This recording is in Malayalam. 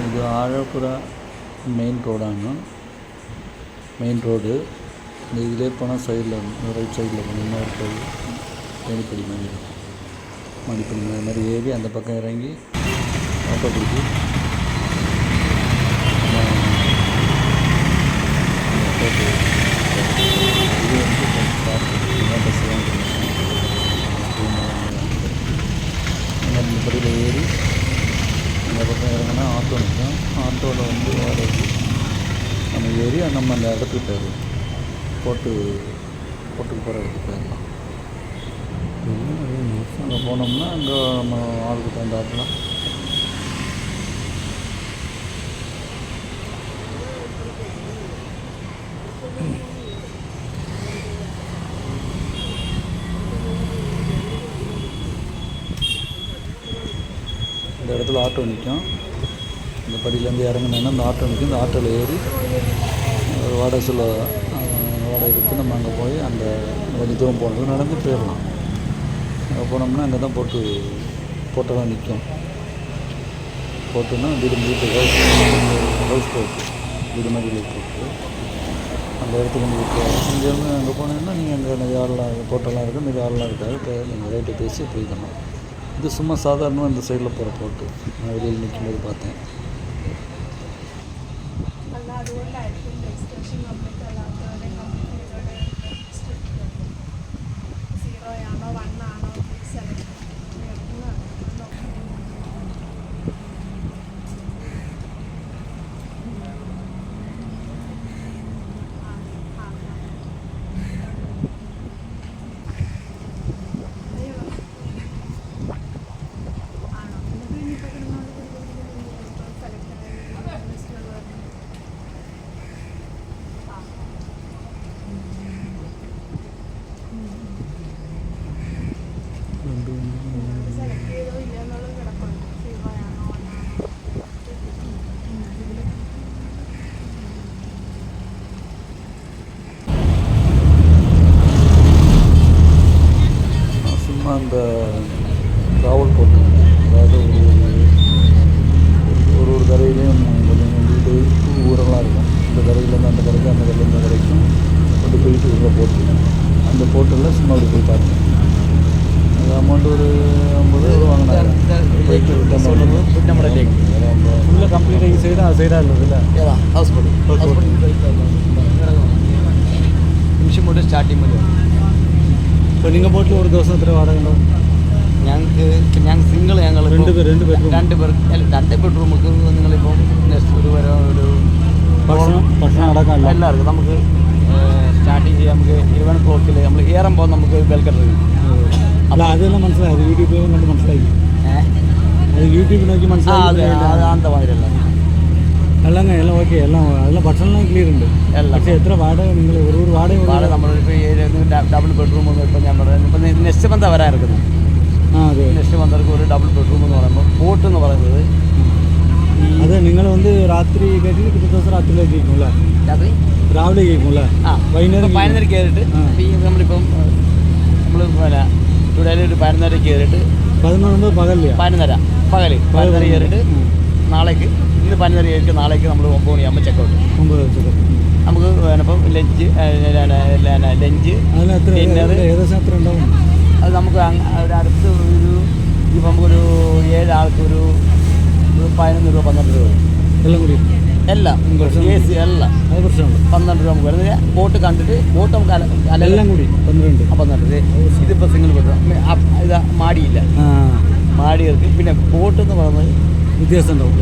ഇത് ആഴപ്പുഴ മെയിൻ റോഡാണ്. മെയിൻ റോഡ് ഇതിലേ പോണ സൈഡിലാണ്, റൈറ്റ് സൈഡിൽ போகணும். இன்னொரு கோயில் தேனிப்படி மணிப்படி மாதிரி ஏறி அந்த பக்கம் இறங்கி ஆட்டோ பிடிச்சி இது பஸ் அந்த படியில் ஏறி அந்த பக்கம் இறங்கினா ஆட்டோ நிற்கும். ஆட்டோவில் வந்து வாடகைக்கு நம்ம ஏறி நம்ம அந்த இடத்துக்கு போயிடலாம். போட்டுக்கு போகிற இடத்துக்கு போயிடலாம். அங்கே போனோம்னா அங்கே நம்ம ஆளுக்கு தகுந்தாப்புலாம் இந்த இடத்துல ஆட்டோ நிற்கும். இந்த படியிலேருந்து இறங்கினேன்னா இந்த ஆட்டோ நிற்கும். இந்த ஆட்டோவில் ஏறி ஒரு வாடகை வாடகை கொடுத்து நம்ம அங்கே போய் அந்த கொஞ்சம் தூரம் போனது நடந்து போயிடலாம். அங்கே போனோம்னா அங்கே தான் போட்டெல்லாம் நிற்கும். போட்டுன்னா வீட்டு ஹவுஸ் போட்டு வீடு மாதிரி போட்டு அந்த இடத்துக்கு வந்து விட்டுருவாங்க. இங்கேருந்து அங்கே போனீங்கன்னா நீங்கள் அங்கே நிறைய ஆள்லாம் போட்டெல்லாம் இருக்குது, நிறைய ஆள்லாம் இருக்காது. நீங்கள் ரேட்டை பேசி போய்க்கணும். இது சும்மா சாதாரணமாக இந்த சைடில் போகிற போட்டு நான் வெளியில் நிற்கும்போது பார்த்தேன். அந்த டிராவல் போட்டு அதாவது ஒரு கரையிலையும் கொஞ்சம் வீடு ஊரெல்லாம் இருக்கும். இந்த கரையிலேருந்து அந்த கரைக்கு, அந்த கரையில் இந்த கரைக்கும் கொண்டு போயிட்டு உள்ள போட்டு அந்த போட்டில் சும்மா அப்படி போய் பார்த்தேன். அது அமௌண்ட் ஒரு 50 ரூபா வாங்கினாங்க. போயிட்டு ஃபுல்லாக கம்ப்ளீட்டாக ഈ സൈഡാ ഉള്ളതില്ല ഹൗസ് ബോട്ട് നിമിഷം കൊണ്ട് സ്റ്റാർട്ടിങ് മതി. ഇപ്പോൾ നിങ്ങൾ ബോട്ടിൽ ഒരു ദിവസം എത്ര വാടക ഉണ്ടാവും? ഞങ്ങൾ സിംഗിൾ ഞങ്ങൾ രണ്ട് ബെഡ്റൂമുക്ക് നിങ്ങളിപ്പോൾ ഒരു ഭക്ഷണം അടക്കം എല്ലാവർക്കും നമുക്ക് സ്റ്റാർട്ടിങ് ചെയ്യാം. നമുക്ക് 11 o'clock നമ്മൾ ഏറുമ്പോൾ നമുക്ക് വെൽക്കം ചെയ്യും. അല്ല അതെല്ലാം മനസ്സിലായത് യൂട്യൂബിൽ കണ്ട് മനസ്സിലായി. അത് യൂട്യൂബിൽ നോക്കി മനസ്സിലായി. அந்த மாதிரிയല്ല എല്ലാം ഓക്കെ എല്ലാം അതെല്ലാം ഭക്ഷണം ക്ലിയർ ഉണ്ട്. പക്ഷേ എത്ര വാടക നിങ്ങൾ ഒരു വാടക നമ്മളിപ്പോൾ ഡബിൾ ബെഡ്റൂം ഒന്നും ഇപ്പം ഞാൻ പറയുന്നത് ഇപ്പം നെക്സ്റ്റ് മന്താണ് വരാൻ ഇരിക്കുന്നത്. അതെ നെക്സ്റ്റ് മന്തിற்கு ഒരു ഡബിൾ ബെഡ്റൂം എന്ന് പറയുമ്പോൾ പോട്ട് എന്ന് പറയുന്നത് അത് നിങ്ങൾ വന്ന് രാത്രി കയറ്റി പിറ്റേ ദിവസം രാത്രിയിലേക്ക് കേൾക്കുമല്ലേ? രാവിലെ കേൾക്കുമല്ലേ? വൈകുന്നേരം 11 കയറിയിട്ട് നമ്മളിപ്പം നമ്മൾ ഇവിടെ ഒരു 11 കയറിയിട്ട് 11 പകലില്ല 11 കയറിയിട്ട് നാളേക്ക് ഇന്ന് 11 കയറിയിട്ട് നാളേക്ക് നമ്മൾ 9 മണിയാകുമ്പോൾ ചെക്കൗട്ട്. നമുക്ക് ഇപ്പം ലഞ്ച് ഡിന്നർ ഏകദേശം എത്ര ഉണ്ടാവും? അത് നമുക്ക് അടുത്ത് ഇപ്പം നമുക്കൊരു 7 ആൾക്ക് ഒരു 11 രൂപ 12 രൂപ എല്ലാം കൂടി എല്ലാം എ സി എല്ലാം 12 രൂപ നമുക്ക് വരുന്നത്. ബോട്ട് കണ്ടിട്ട് ബോട്ട് നമുക്ക് എല്ലാം കൂടി 12 ഇതിപ്പോൾ സിംഗിൾ ബെഡ്റൂം. ഇത് മാടിയില്ല, മാടിയവർക്ക്. പിന്നെ ബോട്ട് എന്ന് പറയുന്നത് വ്യത്യാസം ഉണ്ടാവും.